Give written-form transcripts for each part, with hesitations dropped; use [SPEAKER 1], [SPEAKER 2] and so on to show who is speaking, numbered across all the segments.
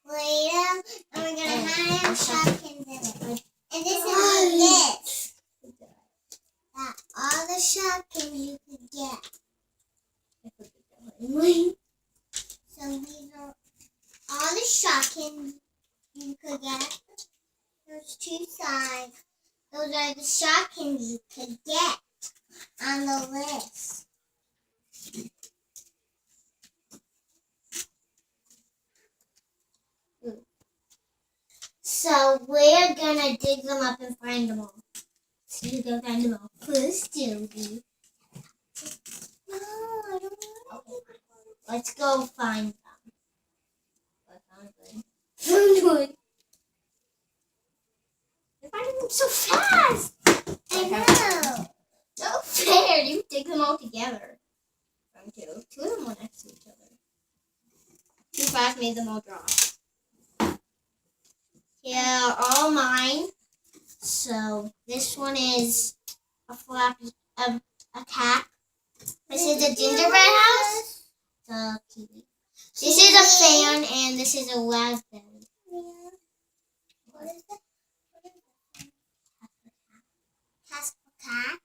[SPEAKER 1] later, and we're gonna have shopkins in it. And this is a list. All the shopkins you could get. So these are all the shopkins you could get. There's two sides. Those are the shopkins you could get on the list. So we're gonna dig them up and find them all. So you go find them all first, Joby. No, I don't want to. Okay. Let's go find them. I found good. You're finding them so fast. I know. No fair. You dig them all together. From two of them were next to each other. Too fast made them all drop. Yeah, all mine. So this one is a flappy, a cat. This is a gingerbread house. The kiwi. This is a fan, and this is a raspberry. What is that? Casper cat.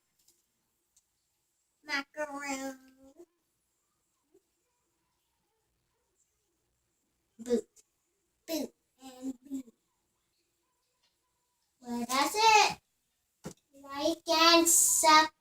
[SPEAKER 1] Macaroon. Boot. Boot. And boot. Well, that's it. Like and subscribe.